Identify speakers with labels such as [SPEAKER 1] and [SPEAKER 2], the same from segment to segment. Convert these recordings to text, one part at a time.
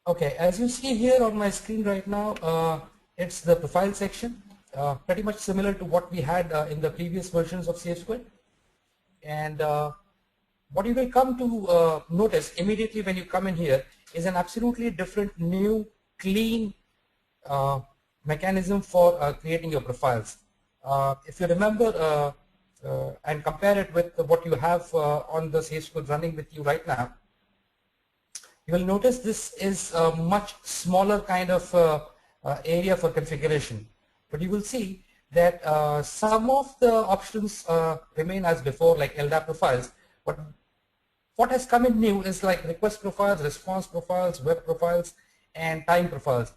[SPEAKER 1] Okay, as you see here on my screen right now, it's the profile section, pretty much similar to what we had in the previous versions of SafeSquid. And what you will come to notice immediately when you come in here is an absolutely different, new, clean mechanism for creating your profiles. If you remember and compare it with what you have on the SafeSquid running with you right now, you will notice this is a much smaller kind of area for configuration. But you will see that some of the options remain as before, like LDAP profiles. But what has come in new is like request profiles, response profiles, web profiles, and time profiles.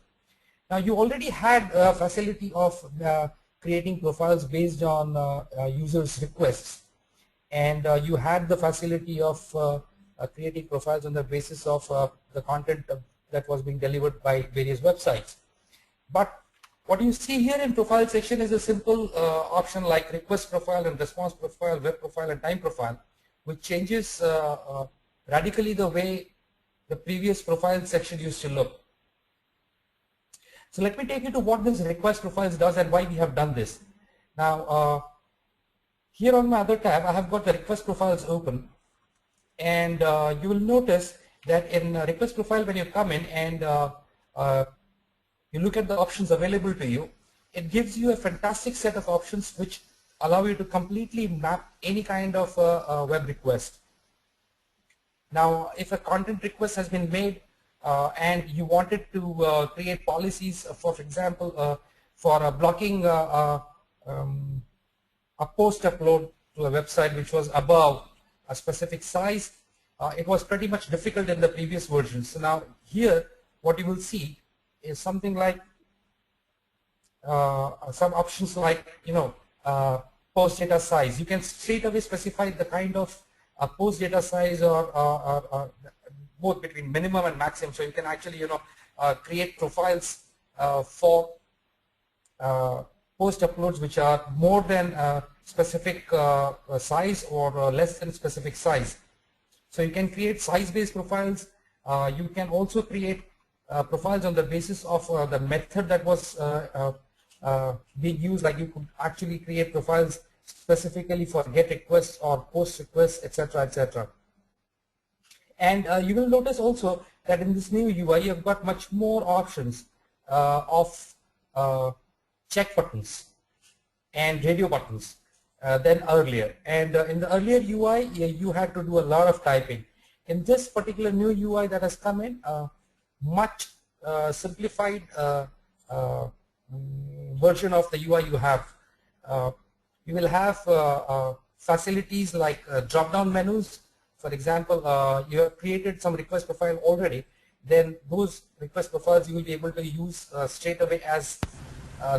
[SPEAKER 1] Now you already had a facility of creating profiles based on users' requests, and you had the facility of creating profiles on the basis of the content that was being delivered by various websites. But what you see here in profile section is a simple option like request profile and response profile, web profile, and time profile, which changes radically the way the previous profile section used to look. So let me take you to what this request profiles does and why we have done this. Now, here on my other tab, I have got the request profiles open, and you will notice that in request profile, when you come in and you look at the options available to you, it gives you a fantastic set of options which allow you to completely map any kind of web request. Now, if a content request has been made and you wanted to create policies, for example, for blocking a post upload to a website which was above a specific size, it was pretty much difficult in the previous versions. So now here, what you will see is something like some options like, post data size. You can straight away specify the kind of post data size or both between minimum and maximum. So you can actually, create profiles for post uploads which are more than specific size or less than specific size. So you can create size-based profiles. You can also create profiles on the basis of the method that was being used. Like you could actually create profiles specifically for GET requests or POST requests, etc., etc. And you will notice also that in this new UI, you've got much more options of check buttons and radio buttons than earlier. And in the earlier UI, you had to do a lot of typing. In this particular new UI that has come in, much simplified version of the UI you have. You will have facilities like drop-down menus. For example, you have created some request profile already, then those request profiles you will be able to use straight away as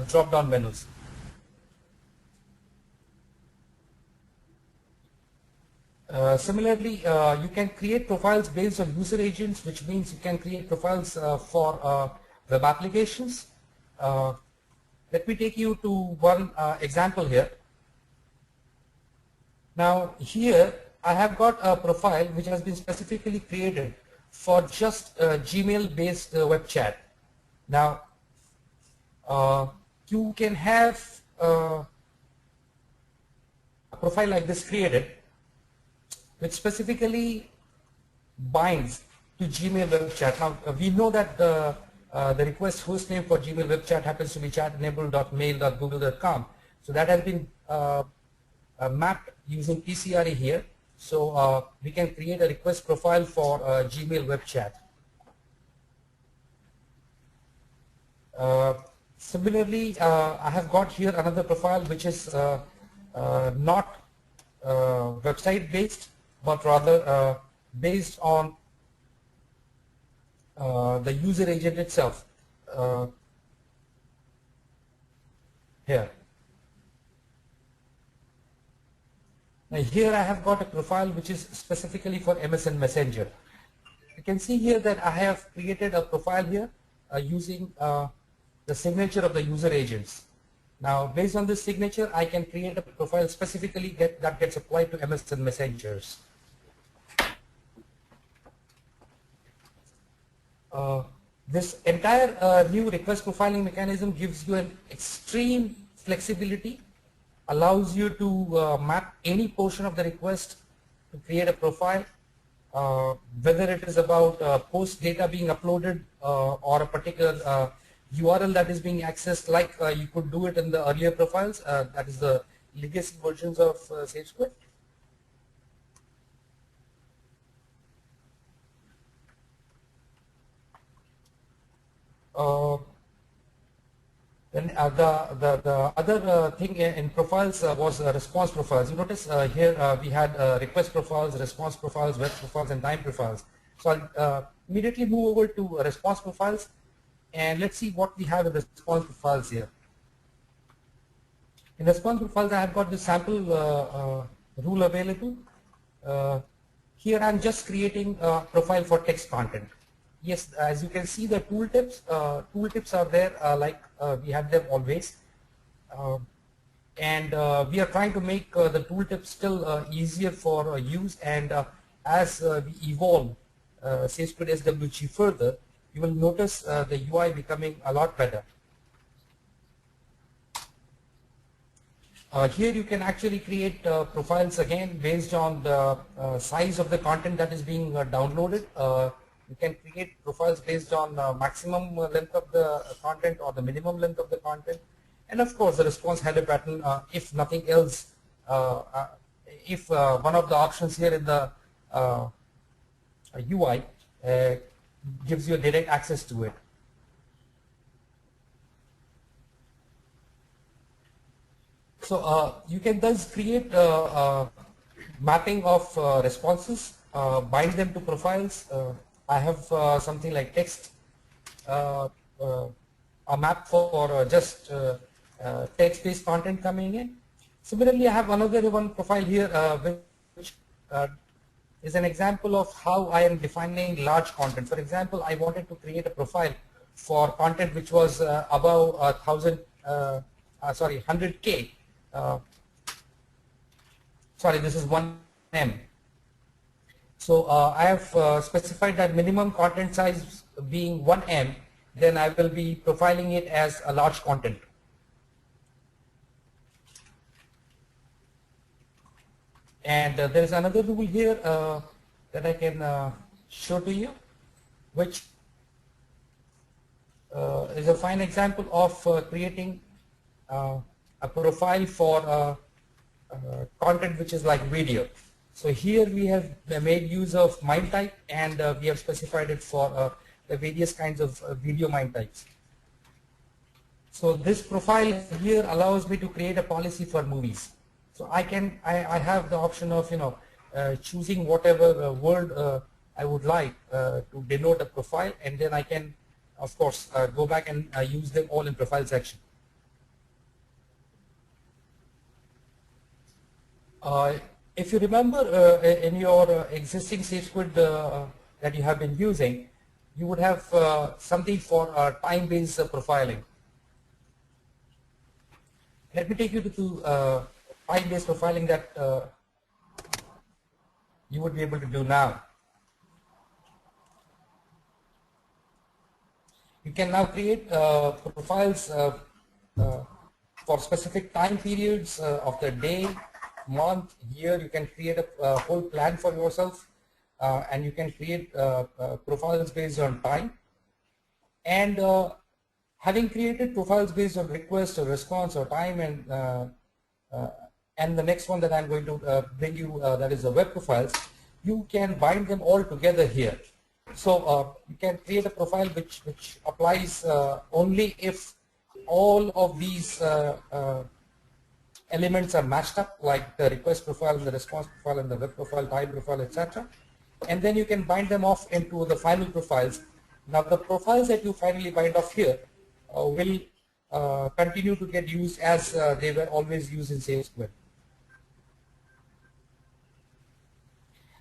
[SPEAKER 1] drop-down menus. Similarly, you can create profiles based on user agents, which means you can create profiles for web applications. Let me take you to one example here. Now here I have got a profile which has been specifically created for just Gmail based web chat. Now you can have a profile like this created which specifically binds to Gmail web chat. Now we know that the request hostname for Gmail web chat happens to be chat-enabled.mail.google.com. So that has been mapped using PCRE here. So we can create a request profile for Gmail web chat. Similarly, I have got here another profile which is not website based, but rather based on the user agent itself here. Now here I have got a profile which is specifically for MSN Messenger. You can see here that I have created a profile here using the signature of the user agents. Now based on this signature, I can create a profile specifically that gets applied to MSN Messengers. This entire new request profiling mechanism gives you an extreme flexibility, allows you to map any portion of the request to create a profile, whether it is about post data being uploaded or a particular URL that is being accessed, like you could do it in the earlier profiles, that is the legacy versions of SafeSquid. Then the other thing in profiles was response profiles. You notice here we had request profiles, response profiles, web profiles, and time profiles. So I'll immediately move over to response profiles, and let's see what we have in response profiles here. In response profiles, I have got the sample rule available. Here I'm just creating a profile for text content. Yes, as you can see, the tooltips are there like we have them always. And we are trying to make the tooltips still easier for use, and as we evolve SafeSquid SWG further, you will notice the UI becoming a lot better. Here you can actually create profiles again based on the size of the content that is being downloaded. You can create profiles based on maximum length of the content or the minimum length of the content. And of course the response header pattern, if nothing else, if one of the options here in the UI gives you direct access to it. So you can thus create mapping of responses, bind them to profiles. I have something like text, a map for just text-based content coming in. Similarly, I have another one profile here, which is an example of how I am defining large content. For example, I wanted to create a profile for content which was above 100K. Sorry, this is 1M. So I have specified that minimum content size being 1M, then I will be profiling it as a large content. And there is another rule here that I can show to you, which is a fine example of creating a profile for content which is like video. So here we have made use of MIME type, and we have specified it for the various kinds of video MIME types. So this profile here allows me to create a policy for movies. So I have the option of choosing whatever word I would like to denote a profile, and then I can of course go back and use them all in profile section. If you remember in your existing SafeSquid that you have been using, you would have something for time-based profiling. Let me take you to time-based profiling that you would be able to do now. You can now create profiles for specific time periods of the day, month, year. You can create a whole plan for yourself, and you can create profiles based on time. And having created profiles based on request or response or time, and the next one that I'm going to bring you, that is the web profiles, you can bind them all together here. So you can create a profile which applies only if all of these elements are matched up, like the request profile, the response profile, and the web profile, time profile, etc. And then you can bind them off into the final profiles. Now the profiles that you finally bind off here will continue to get used as they were always used in SafeSquid.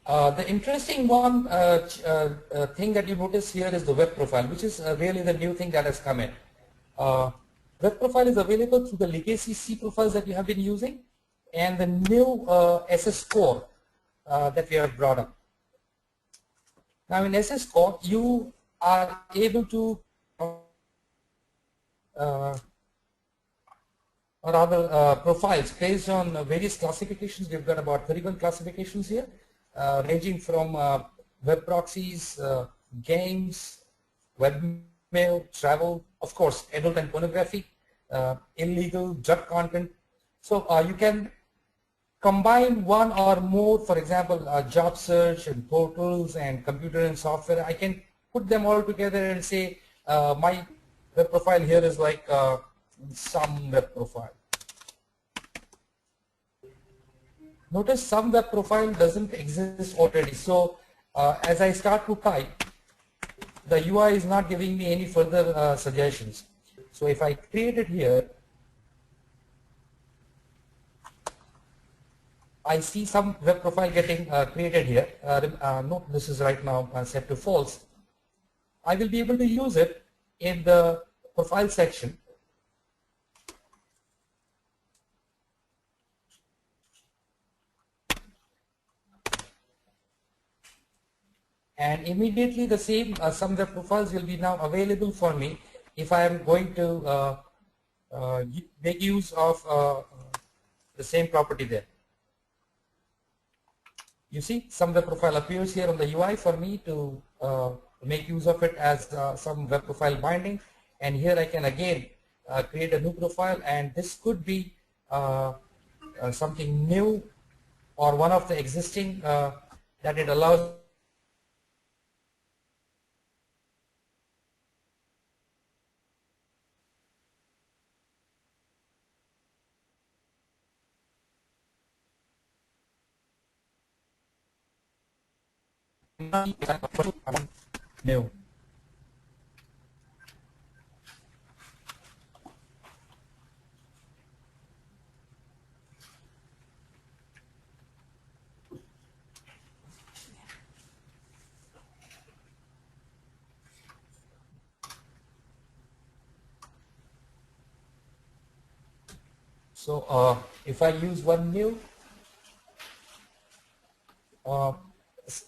[SPEAKER 1] The interesting one thing that you notice here is the web profile, which is really the new thing that has come in. Web profile is available through the legacy C profiles that you have been using, and the new SS core that we have brought up. Now in SS core, you are able to or rather profiles based on various classifications. We've got about 31 classifications here, ranging from web proxies, games, webmail, travel, of course, adult and pornography, illegal drug content. So you can combine one or more, for example, job search and portals and computer and software. I can put them all together and say my web profile here is like some web profile. Notice some web profile doesn't exist already. So as I start to type, the UI is not giving me any further suggestions. So if I create it here, I see some web profile getting created here. Note this is right now set to false. I will be able to use it in the profile section. And immediately the same some web profiles will be now available for me if I am going to make use of the same property there. You see, some web profile appears here on the UI for me to make use of it as some web profile binding. And here I can again create a new profile, and this could be something new or one of the existing that it allows. New. So if I use one new,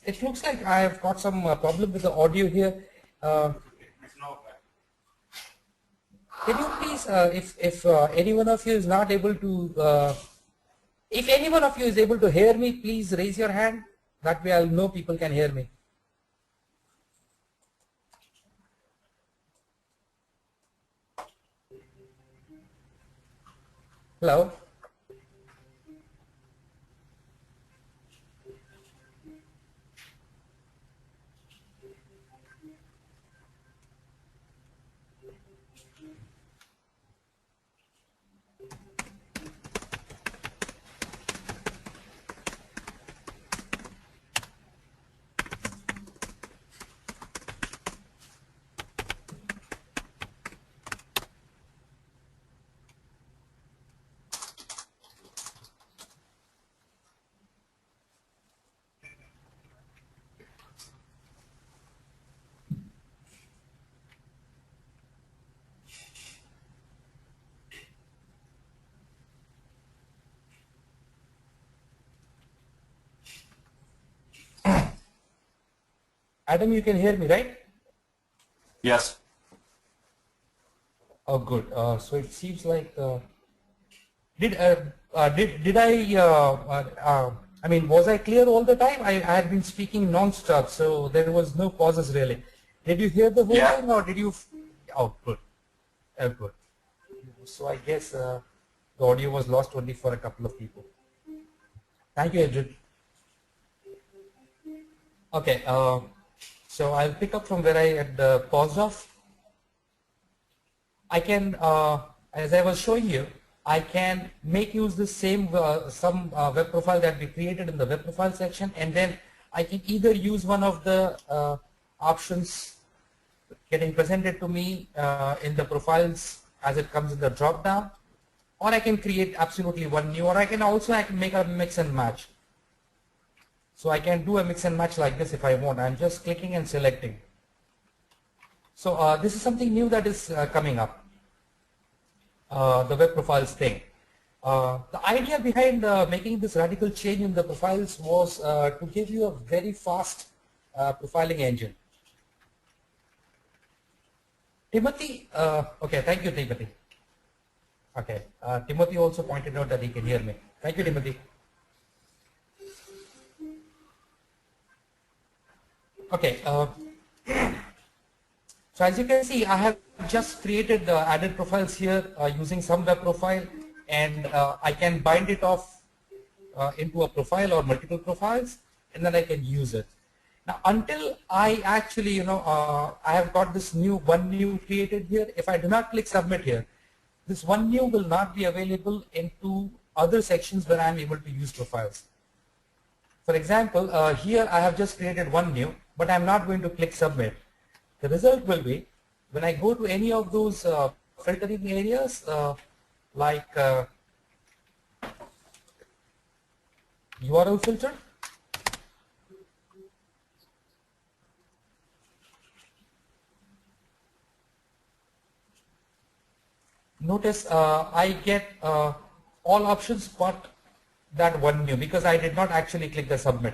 [SPEAKER 1] it looks like I have got some problem with the audio here. Can you please, if any one of you is not able to, if any one of you is able to hear me, please raise your hand. That way I'll know people can hear me. Hello? Adam, you can hear me, right?
[SPEAKER 2] Yes.
[SPEAKER 1] Oh, good. So it seems like did I mean, was I clear all the time? I had been speaking non-stop, so there was no pauses really. Did you hear the whole thing, or did you? Oh, good. Oh, good. So I guess the audio was lost only for a couple of people. Thank you, Adrian. Okay. So I'll pick up from where I had paused off. I can, as I was showing you, I can make use the same some web profile that we created in the web profile section, and then I can either use one of the options getting presented to me in the profiles as it comes in the drop down, or I can create absolutely one new, or I can make a mix and match. So I can do a mix and match like this if I want. I'm just clicking and selecting. So this is something new that is coming up, the web profiles thing. The idea behind making this radical change in the profiles was to give you a very fast profiling engine. Timothy, okay, thank you, Timothy. Okay, Timothy also pointed out that he can hear me. Thank you, Timothy. Okay, so as you can see, I have just created added profiles here using some web profile, and I can bind it off into a profile or multiple profiles, and then I can use it. Now, until I actually, I have got this one new created here. If I do not click submit here, this one new will not be available into other sections where I am able to use profiles. For example, here I have just created one new, but I'm not going to click submit. The result will be when I go to any of those filtering areas like URL filter, notice I get all options but that one new because I did not actually click the submit.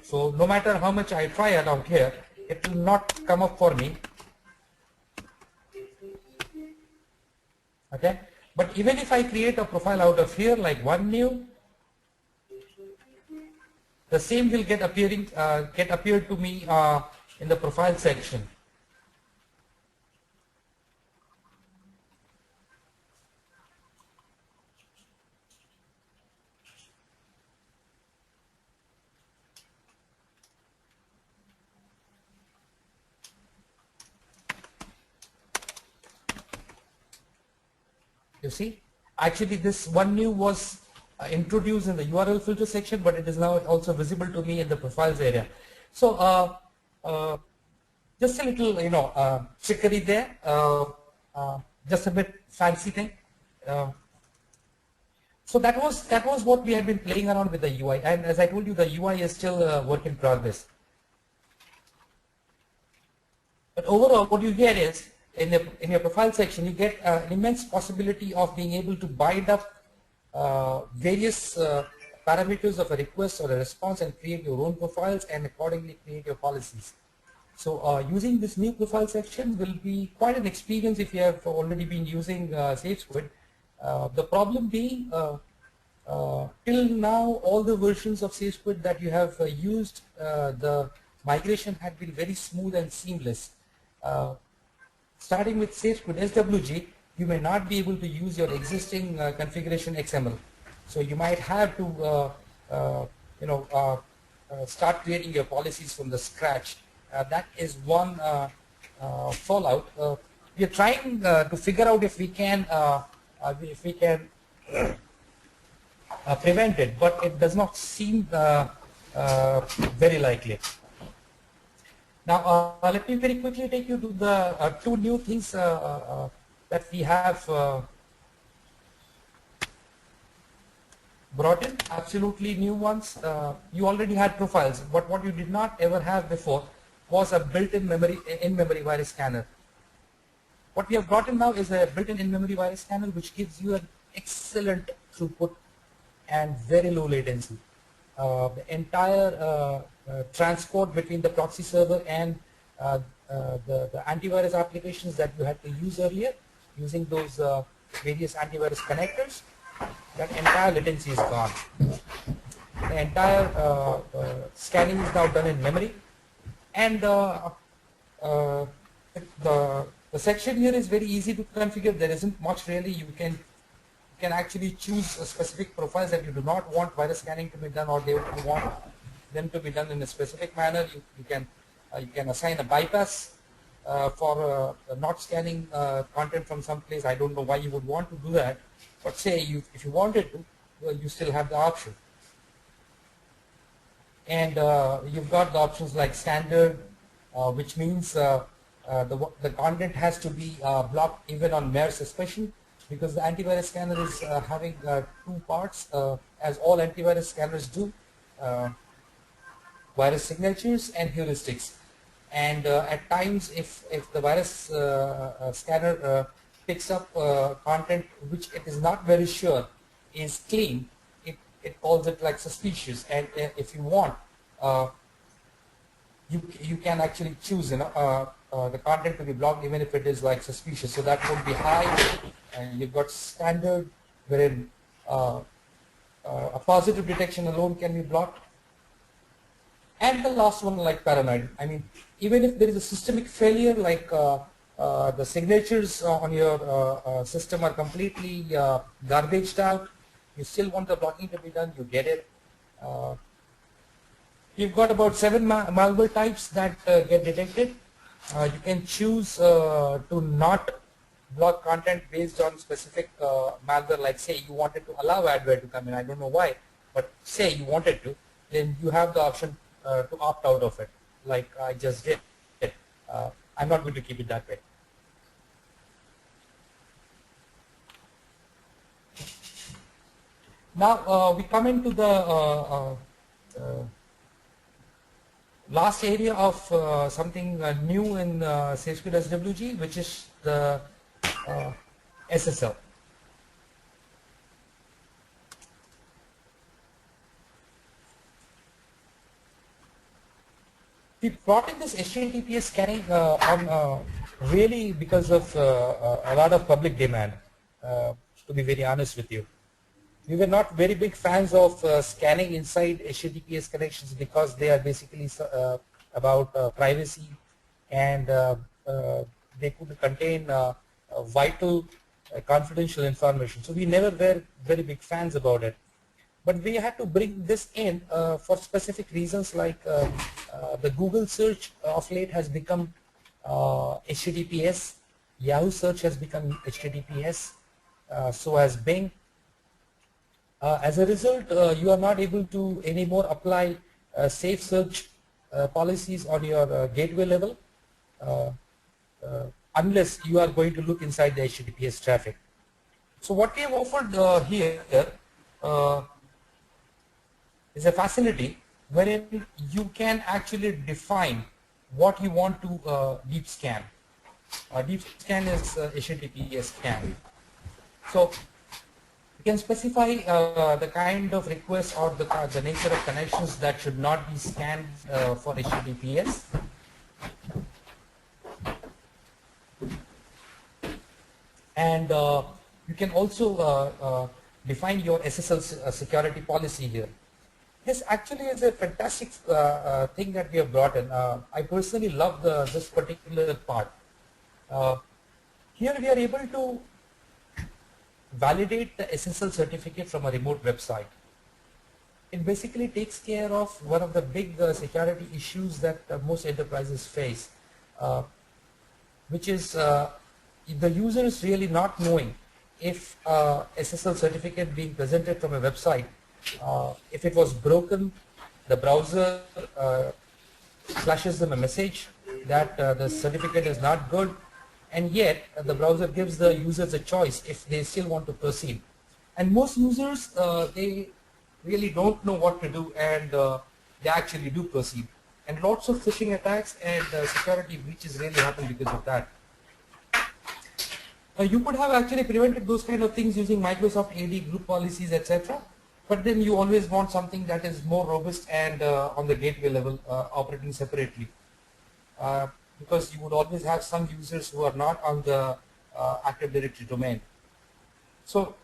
[SPEAKER 1] So no matter how much I try along here, it will not come up for me. Okay, but even if I create a profile out of here like one new, the same will get appeared to me in the profile section. You see, actually this one new was introduced in the URL filter section, but it is now also visible to me in the profiles area. So just a little, trickery there, just a bit fancy thing. So that was what we had been playing around with the UI, and as I told you, the UI is still a work in progress. But overall, what you get is in your profile section, you get an immense possibility of being able to bind up various parameters of a request or a response and create your own profiles and accordingly create your policies. So using this new profile section will be quite an experience if you have already been using SafeSquid. The problem being, till now, all the versions of SafeSquid that you have used, the migration had been very smooth and seamless. Starting with SafeSquid SWG, you may not be able to use your existing configuration XML. So you might have to, start creating your policies from the scratch. That is one fallout. We are trying to figure out if we can prevent it, but it does not seem very likely. Now, let me very quickly take you to the two new things that we have brought in, absolutely new ones. You already had profiles, but what you did not ever have before was a built-in in-memory virus scanner. What we have brought in now is a built-in in-memory virus scanner, which gives you an excellent throughput and very low latency. The entire transport between the proxy server and the antivirus applications that you had to use earlier, using those various antivirus connectors, that entire latency is gone. The entire scanning is now done in memory, and the section here is very easy to configure. There isn't much really. You can actually choose specific profiles that you do not want virus scanning to be done, or they want them to be done in a specific manner. You can assign a bypass for not scanning content from some place. I don't know why you would want to do that, but say if you wanted to, you still have the option. And you've got the options like standard, which means the content has to be blocked even on mere suspicion, because the antivirus scanner is having two parts, as all antivirus scanners do, virus signatures and heuristics. And at times, if the virus scanner picks up content which it is not very sure is clean, it calls it like suspicious. And if you want, you can actually choose, the content to be blocked even if it is like suspicious. So that would be high, and you've got standard wherein a positive detection alone can be blocked. And the last one, like paranoid. I mean, even if there is a systemic failure, like the signatures on your system are completely garbaged out, you still want the blocking to be done, you get it. You've got about 7 malware types that get detected. You can choose to not block content based on specific malware, like say you wanted to allow adware to come in, I don't know why, but say you wanted to, then you have the option to opt out of it, like I just did. I'm not going to keep it that way. Now we come into the last area of something new in SafeSquid SWG, which is the SSL. We brought in this HTTPS scanning on really because of a lot of public demand, to be very honest with you. We were not very big fans of scanning inside HTTPS connections because they are basically about privacy, and they could contain vital confidential information. So we never were very big fans about it. But we had to bring this in for specific reasons, like the Google search of late has become HTTPS, Yahoo search has become HTTPS, so has Bing. As a result, you are not able to anymore apply safe search policies on your gateway level unless you are going to look inside the HTTPS traffic. So what we have offered here is a facility wherein you can actually define what you want to deep scan. Deep scan is HTTPS scan. So you can specify the kind of requests or the nature of connections that should not be scanned for HTTPS. And you can also define your SSL security policy here. This actually is a fantastic thing that we have brought in. I personally love this particular part. Here we are able to validate the SSL certificate from a remote website. It basically takes care of one of the big security issues that most enterprises face, which is the users really not knowing if SSL certificate being presented from a website, if it was broken, the browser flashes them a message that the certificate is not good, and yet the browser gives the users a choice if they still want to proceed. And most users, they really don't know what to do, and they actually do proceed. And lots of phishing attacks and security breaches really happen because of that. You could have actually prevented those kind of things using Microsoft AD group policies, etc. But then you always want something that is more robust and on the gateway level operating separately. Because you would always have some users who are not on the Active Directory domain. So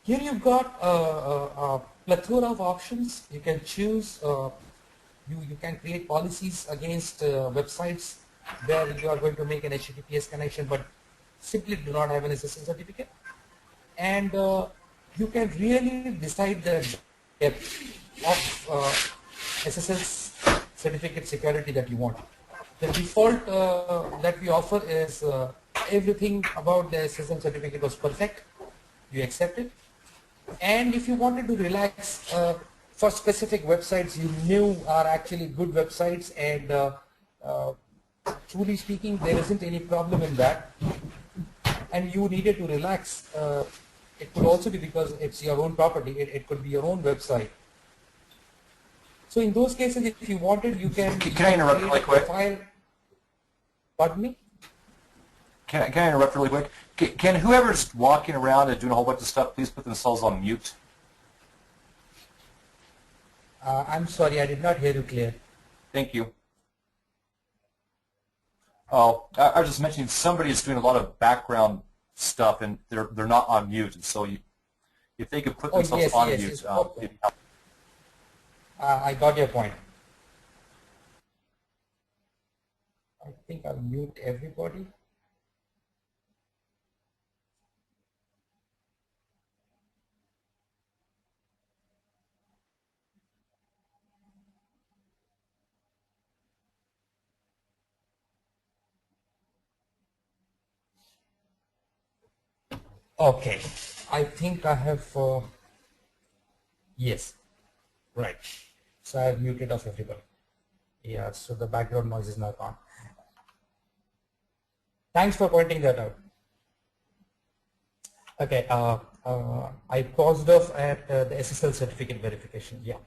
[SPEAKER 1] here you've got a plethora of options. You can choose, you can create policies against websites where you are going to make an HTTPS connection but simply do not have an SSL certificate. And you can really decide the depth of SSL certificate security that you want. The default that we offer is everything about the SSL certificate was perfect. You accept it. And if you wanted to relax for specific websites you knew are actually good websites, and truly speaking there isn't any problem in that, and you needed to relax, it could also be because it's your own property, it could be your own website. So in those cases, if you wanted, you can...
[SPEAKER 2] Can I interrupt really quick?
[SPEAKER 1] Pardon me?
[SPEAKER 2] Can I interrupt really quick? Can whoever's walking around and doing a whole bunch of stuff please put themselves on mute?
[SPEAKER 1] I'm sorry, I did not hear you clear.
[SPEAKER 2] Thank you. Oh, I was just mentioning somebody is doing a lot of background stuff and they're not on mute, and so if they could put
[SPEAKER 1] Oh,
[SPEAKER 2] themselves
[SPEAKER 1] yes,
[SPEAKER 2] on
[SPEAKER 1] yes,
[SPEAKER 2] mute,
[SPEAKER 1] yes. Okay.
[SPEAKER 2] it'd help.
[SPEAKER 1] I got your point. I think I'll mute everybody. Okay. I think I have, yes, right. So I have muted off everybody. Yeah, so the background noise is now gone. Thanks for pointing that out. Okay, I paused off at the SSL certificate verification. Yeah.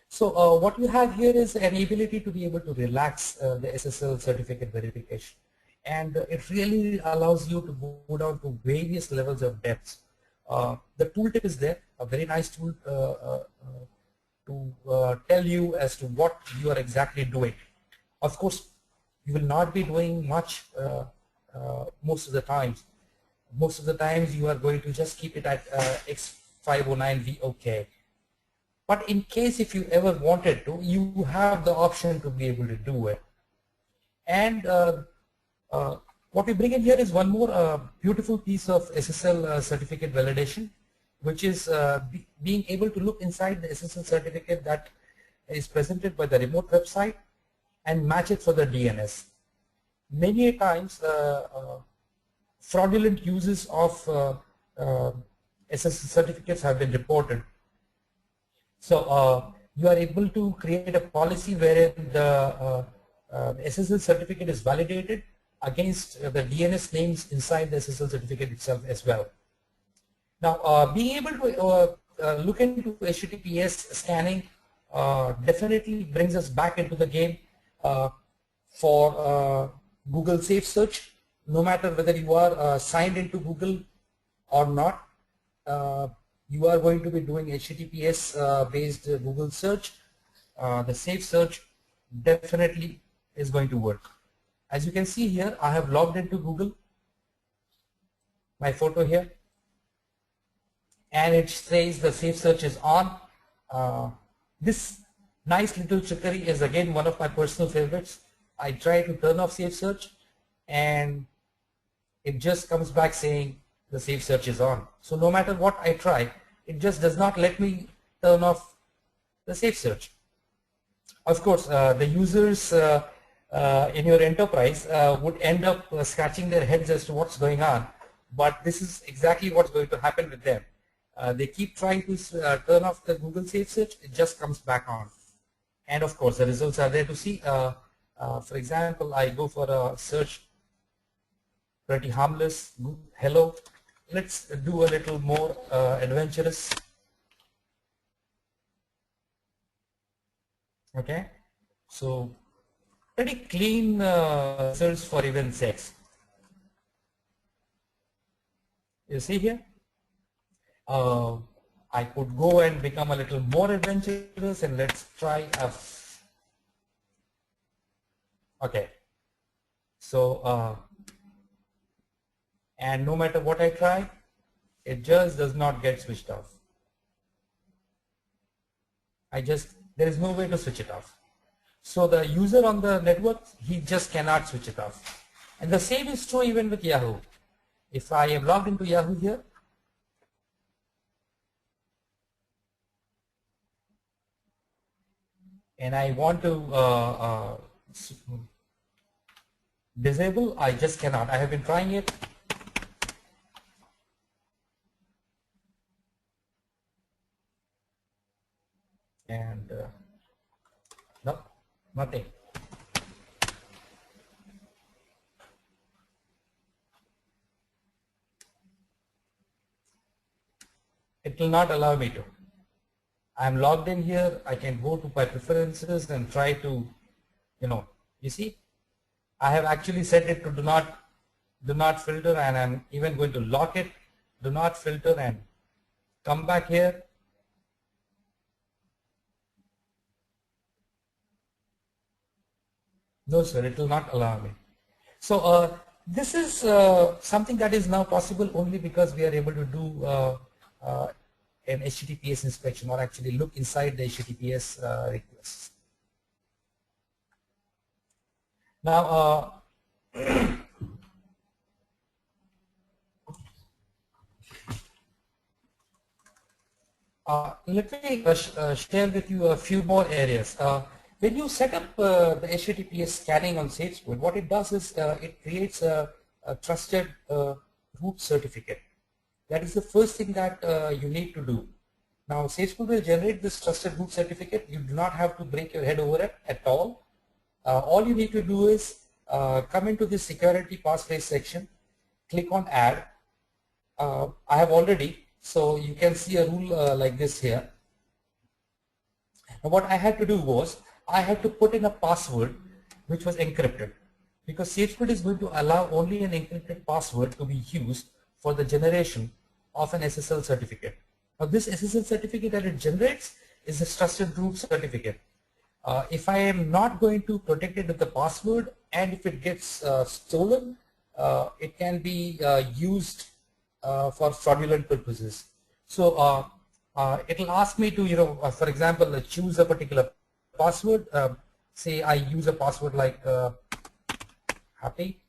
[SPEAKER 1] So what you have here is an ability to be able to relax the SSL certificate verification. And it really allows you to go down to various levels of depths. The tooltip is there, a very nice tool to tell you as to what you are exactly doing. Of course, you will not be doing much most of the times. Most of the times you are going to just keep it at X509V OK. But in case if you ever wanted to, you have the option to be able to do it. And what we bring in here is one more beautiful piece of SSL certificate validation, which is being able to look inside the SSL certificate that is presented by the remote website and match it for the DNS. Many times fraudulent uses of SSL certificates have been reported. So you are able to create a policy wherein the SSL certificate is validated against the DNS names inside the SSL certificate itself as well. Now, being able to look into HTTPS scanning definitely brings us back into the game for Google Safe Search. No matter whether you are signed into Google or not, you are going to be doing HTTPS based Google search. The Safe Search definitely is going to work. As you can see here, I have logged into Google, my photo here, and it says the Safe Search is on. This nice little trickery is again one of my personal favorites. I try to turn off Safe Search and it just comes back saying the Safe Search is on. So no matter what I try, it just does not let me turn off the Safe Search. Of course, the users in your enterprise would end up scratching their heads as to what's going on, but this is exactly what's going to happen with them. They keep trying to turn off the Google Safe Search, it just comes back on. And of course, the results are there to see. For example, I go for a search, pretty harmless, hello. Let's do a little more adventurous. Okay, so pretty clean results for even sex. You see here? I could go and become a little more adventurous and let's try a. Okay, so and no matter what I try, it just does not get switched off. There is no way to switch it off. So the user on the network, he just cannot switch it off. And the same is true even with Yahoo. If I am logged into Yahoo here, and I want to disable, I just cannot. I have been trying it. And no, nothing. It will not allow me to. I'm logged in here. I can go to my preferences and try to, you see, I have actually set it to do not filter, and I'm even going to lock it, do not filter, and come back here. No, sir, it will not allow me. So this is something that is now possible only because we are able to do an HTTPS inspection, or actually look inside the HTTPS requests. Now, let me share with you a few more areas. When you set up the HTTPS scanning on SafeSquid, what it does is it creates a trusted root certificate. That is the first thing that you need to do. Now, SafeSquid will generate this trusted root certificate. You do not have to break your head over it at all. All you need to do is come into the security passphrase section, click on add. I have already, so you can see a rule like this here. Now, what I had to do was I had to put in a password which was encrypted, because SafeSquid is going to allow only an encrypted password to be used for the generation of an SSL certificate. Now, this SSL certificate that it generates is a trusted root certificate. If I am not going to protect it with the password, and if it gets stolen, it can be used for fraudulent purposes. So it will ask me to, for example, choose a particular password. Say I use a password like happy.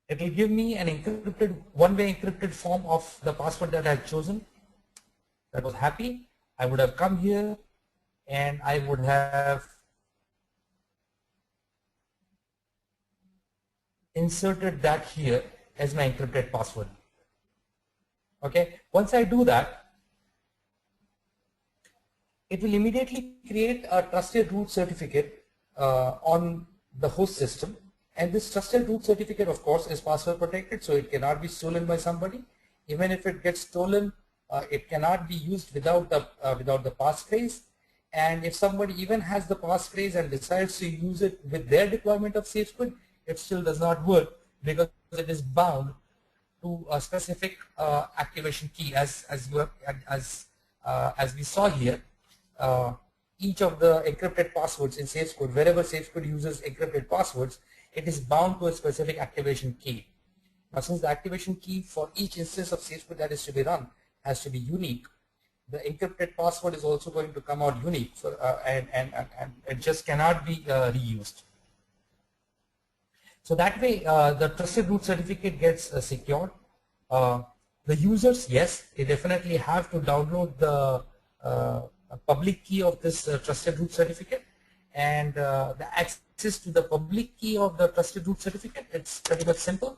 [SPEAKER 1] It will give me an encrypted, one-way encrypted form of the password that I had chosen. That was happy. I would have come here and I would have inserted that here as my encrypted password. Okay, once I do that, it will immediately create a trusted root certificate on the host system. And this trusted root certificate, of course, is password protected, so it cannot be stolen by somebody. Even if it gets stolen, it cannot be used without the passphrase. And if somebody even has the passphrase and decides to use it with their deployment of SafeSquid, it still does not work because it is bound to a specific activation key. As we saw here, each of the encrypted passwords in SafeSquid, wherever SafeSquid uses encrypted passwords, it is bound to a specific activation key. Now, since the activation key for each instance of SafeSquid that is to be run has to be unique, the encrypted password is also going to come out unique, for, and it just cannot be reused. So that way, the trusted root certificate gets secured. The users, yes, they definitely have to download the public key of this trusted root certificate, and the access to the public key of the trusted root certificate, it's pretty much simple.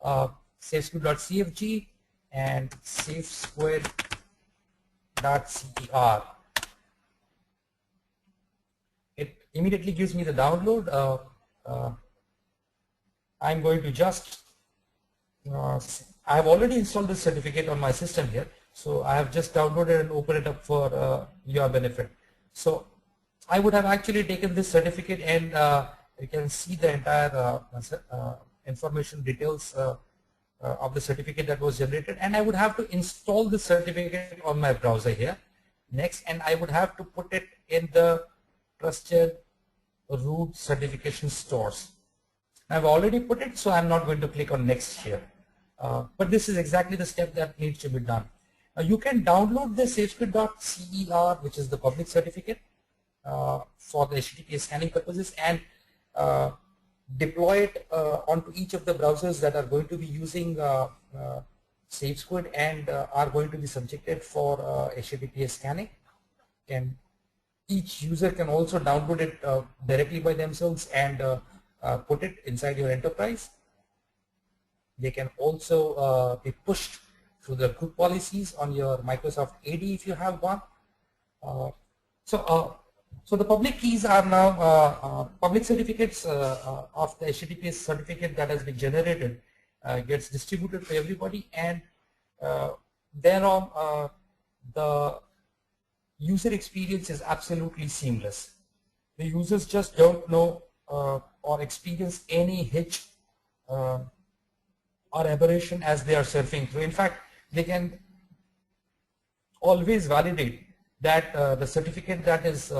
[SPEAKER 1] SafeSquid.cfg and SafeSquid.cer. It immediately gives me the download. I'm going to just, I have already installed this certificate on my system here, so I have just downloaded and opened it up for your benefit. So I would have actually taken this certificate, and you can see the entire information details of the certificate that was generated, and I would have to install the certificate on my browser here next, and I would have to put it in the trusted root certification stores. I've already put it, so I'm not going to click on next here, but this is exactly the step that needs to be done. You can download the SafeSquid.cer, which is the public certificate for the HTTPS scanning purposes, and deploy it onto each of the browsers that are going to be using SafeSquid and are going to be subjected for HTTPS scanning. And each user can also download it directly by themselves and put it inside your enterprise. They can also be pushed through the group policies on your Microsoft AD if you have one. So the public keys are now public certificates of the HTTPS certificate that has been generated gets distributed to everybody, and thereon the user experience is absolutely seamless. The users just don't know or experience any hitch or aberration as they are surfing through. In fact, they can always validate that the certificate that is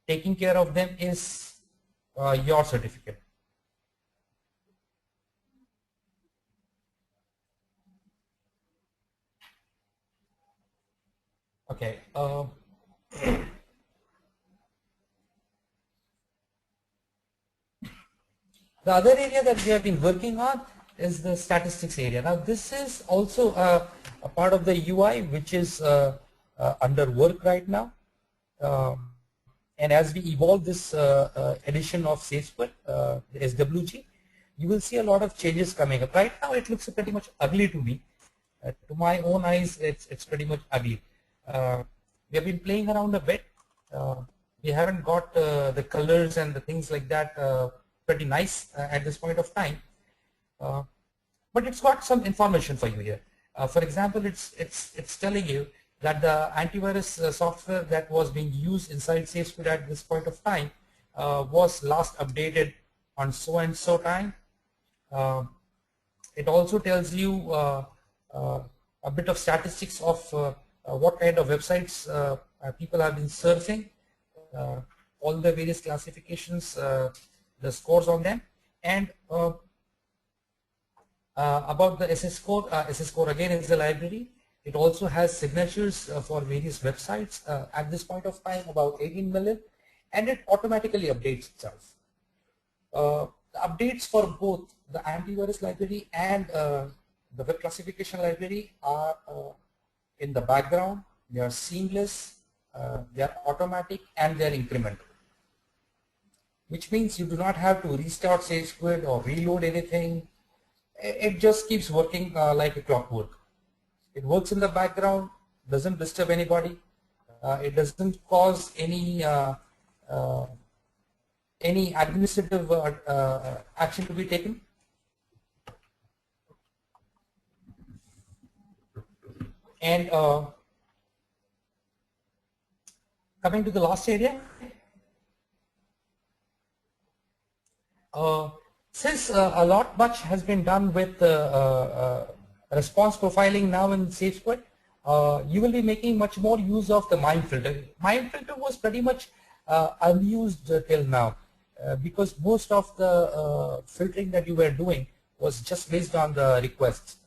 [SPEAKER 1] taking care of them is your certificate. Okay. The other area that we have been working on is the statistics area. Now this is also a part of the UI which is under work right now. And as we evolve this edition of SafeSquid, the SWG, you will see a lot of changes coming up. Right now it looks pretty much ugly to me. To my own eyes, it's pretty much ugly. We have been playing around a bit. We haven't got the colors and the things like that pretty nice at this point of time. But it's got some information for you here. For example, it's telling you that the antivirus software that was being used inside SafeSquid at this point of time was last updated on so and so time. It also tells you a bit of statistics of what kind of websites people have been surfing, all the various classifications, the scores on them, and about the SS score. SS score again is the library. It also has signatures for various websites at this point of time, about 18 million, and it automatically updates itself. The updates for both the antivirus library and the web classification library are in the background. They are seamless, they are automatic, and they are incremental, which means you do not have to restart SafeSquid or reload anything. It just keeps working like a clockwork. It works in the background, doesn't disturb anybody. It doesn't cause any administrative action to be taken. And coming to the last area, since a lot much has been done with response profiling now in SafeSquid, you will be making much more use of the MIME filter. MIME filter was pretty much unused till now because most of the filtering that you were doing was just based on the requests.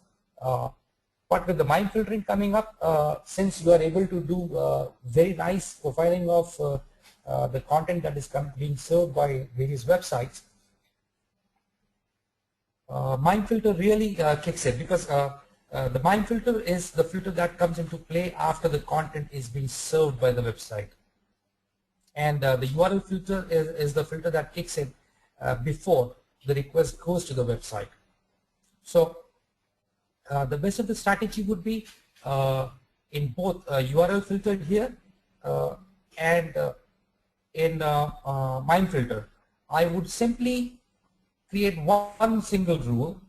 [SPEAKER 1] But with the MIME filtering coming up, since you are able to do very nice profiling of the content that is being served by various websites, MIME filter really kicks in, because the MIME filter is the filter that comes into play after the content is being served by the website, and the URL filter is the filter that kicks in before the request goes to the website. So the best of the strategy would be in both URL filter here and in MIME filter, I would simply create one single rule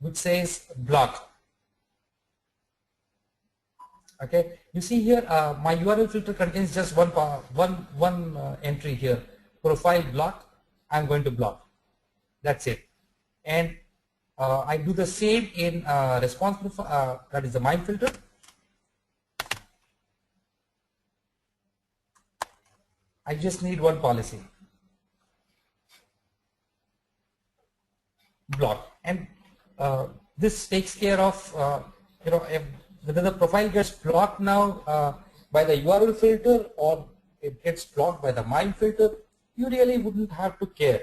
[SPEAKER 1] which says block. Okay, you see here my URL filter contains just one entry here, profile block. I'm going to block. That's it. And I do the same in response profile, that is the MIME filter. I just need one policy, block, and this takes care of if whether the profile gets blocked now by the URL filter or it gets blocked by the MIME filter. You really wouldn't have to care,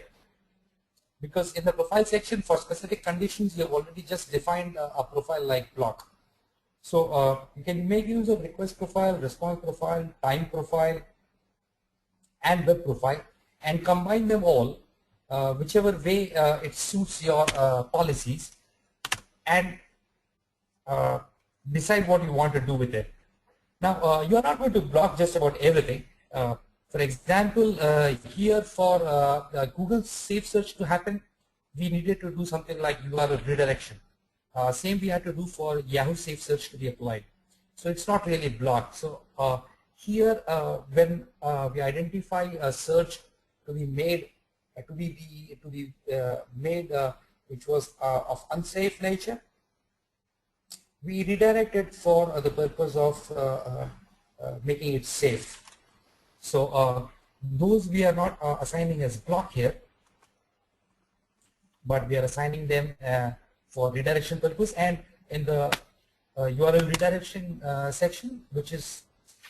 [SPEAKER 1] because in the profile section for specific conditions you have already just defined a profile like block. So you can make use of request profile, response profile, time profile, and web profile, and combine them all whichever way it suits your policies, and decide what you want to do with it. Now you are not going to block just about everything. For example, here for Google Safe Search to happen, we needed to do something like URL redirection. Same we had to do for Yahoo Safe Search to be applied. So it's not really blocked. So here, when we identify a search to be made, which was of unsafe nature, we redirect it for the purpose of making it safe. So those we are not assigning as block here, but we are assigning them for redirection purpose. And in the URL redirection section, which is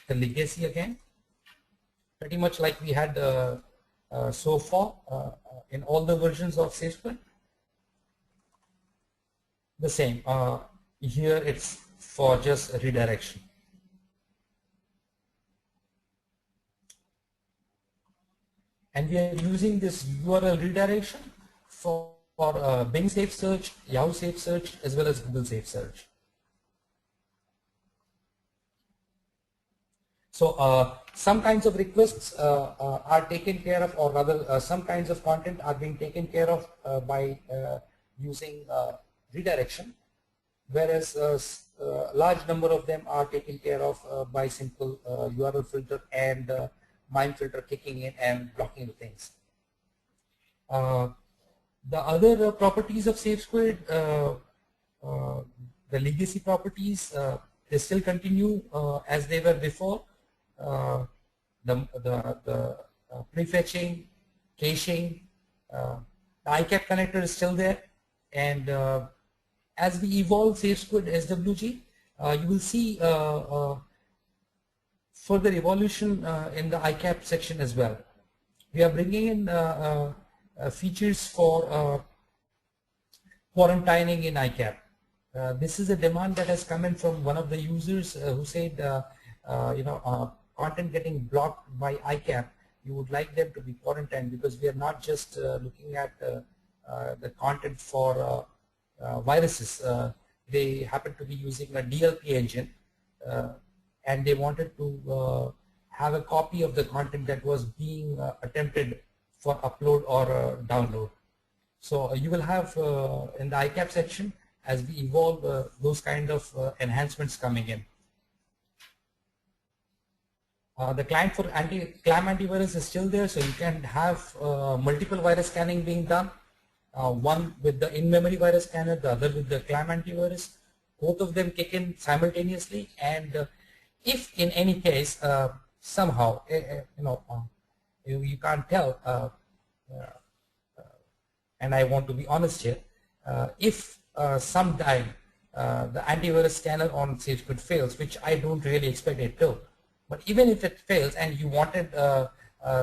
[SPEAKER 1] the legacy again, pretty much like we had so far in all the versions of SafeSquid, the same. Here it's for just redirection. And we are using this URL redirection for Bing Safe Search, Yahoo Safe Search, as well as Google Safe Search. So some kinds of requests are taken care of, or rather some kinds of content are being taken care of by using redirection, whereas a large number of them are taken care of by simple URL filter and MIME filter kicking in and blocking the things. The other properties of SafeSquid, the legacy properties, they still continue as they were before. The prefetching, caching, the ICAP connector is still there, and as we evolve SafeSquid SWG, you will see further evolution in the ICAP section as well. We are bringing in features for quarantining in ICAP. This is a demand that has come in from one of the users who said, content getting blocked by ICAP, you would like them to be quarantined, because we are not just looking at the content for viruses. They happen to be using a DLP engine, and they wanted to have a copy of the content that was being attempted for upload or download. So you will have in the ICAP section, as we evolve, those kind of enhancements coming in. The client for CLAM antivirus is still there, so you can have multiple virus scanning being done. One with the in-memory virus scanner, the other with the CLAM antivirus. Both of them kick in simultaneously, and if in any case somehow you can't tell, and I want to be honest here, if sometime the antivirus scanner on SafeSquid fails, which I don't really expect it to, but even if it fails and you wanted a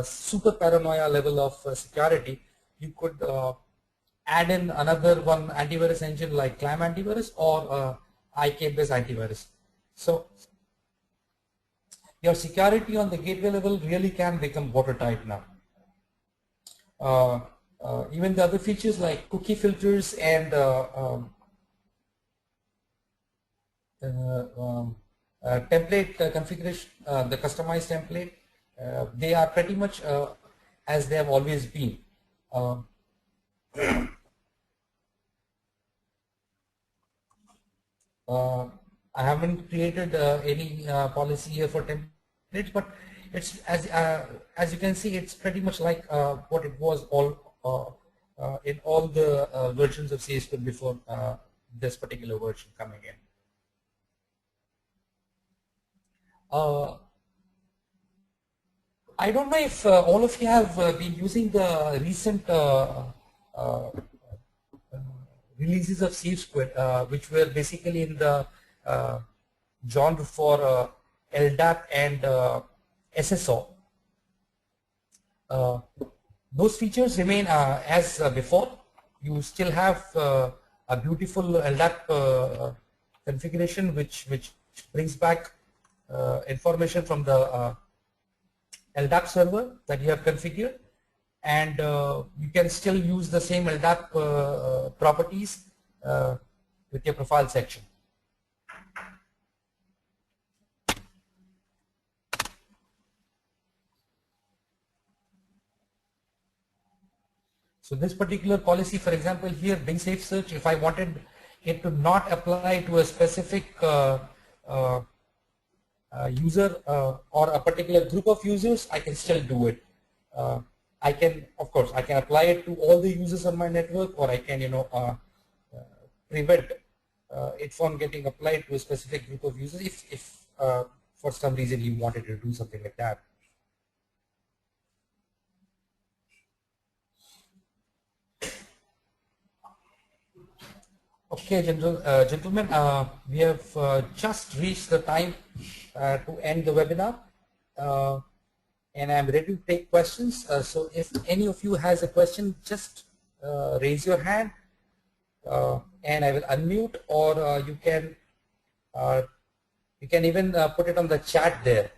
[SPEAKER 1] super paranoia level of security, you could add in another one antivirus engine like CLAM antivirus or IK-based antivirus. So your security on the gateway level really can become watertight now. Even the other features like cookie filters and template configuration, the customized template, they are pretty much as they have always been. I haven't created any policy here for templates, but it's as you can see, it's pretty much like what it was all in all the versions of SafeSquid before this particular version coming in. I don't know if all of you have been using the recent releases of SafeSquid, which were basically in the genre for LDAP and SSO. Those features remain as before. You still have a beautiful LDAP configuration, which brings back information from the LDAP server that you have configured, and you can still use the same LDAP properties with your profile section. So this particular policy, for example, here Bing Safe Search, if I wanted it to not apply to a specific user or a particular group of users, I can still do it. I can, of course, I can apply it to all the users on my network, or I can, prevent it from getting applied to a specific group of users if for some reason you wanted to do something like that. Okay, gentlemen, we have just reached the time to end the webinar, uh, and I'm ready to take questions. So if any of you has a question, just raise your hand, and I will unmute, or uh, you can even put it on the chat there.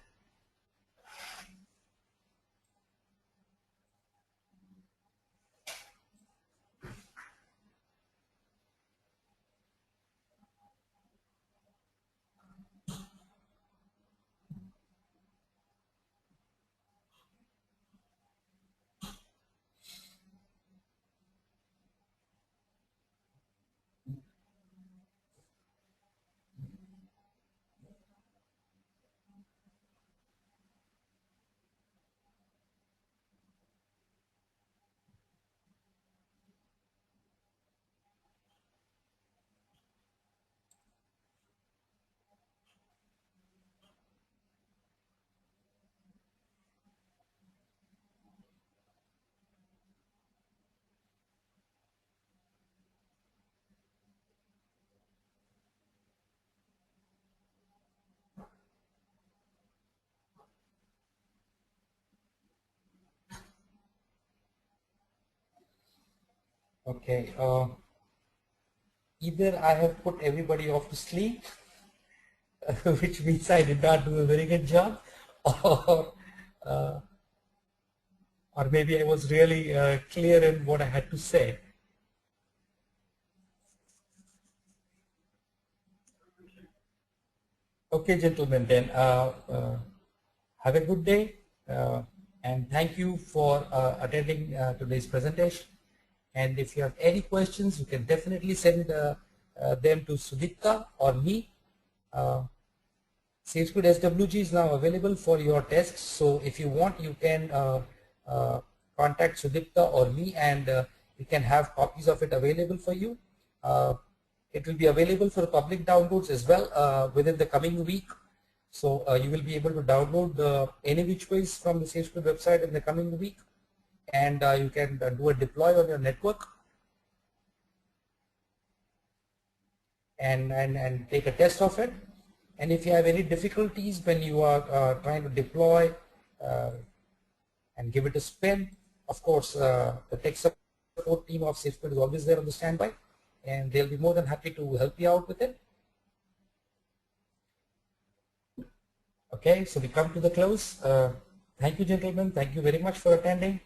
[SPEAKER 1] Okay. Either I have put everybody off to sleep, which means I did not do a very good job, or uh, or maybe I was really clear in what I had to say. Okay, gentlemen, then have a good day, and thank you for attending today's presentation. And if you have any questions, you can definitely send them to Sudipta or me. SafeSquid SWG is now available for your tests, so if you want, you can uh, contact Sudipta or me, and we can have copies of it available for you. It will be available for public downloads as well within the coming week. So you will be able to download any which ways from the SafeSquid website in the coming week, and you can do a deploy on your network and take a test of it. And if you have any difficulties when you are trying to deploy and give it a spin, of course, the tech support team of SafeSquid is always there on the standby, and they'll be more than happy to help you out with it. Okay, so we come to the close. Thank you, gentlemen. Thank you very much for attending.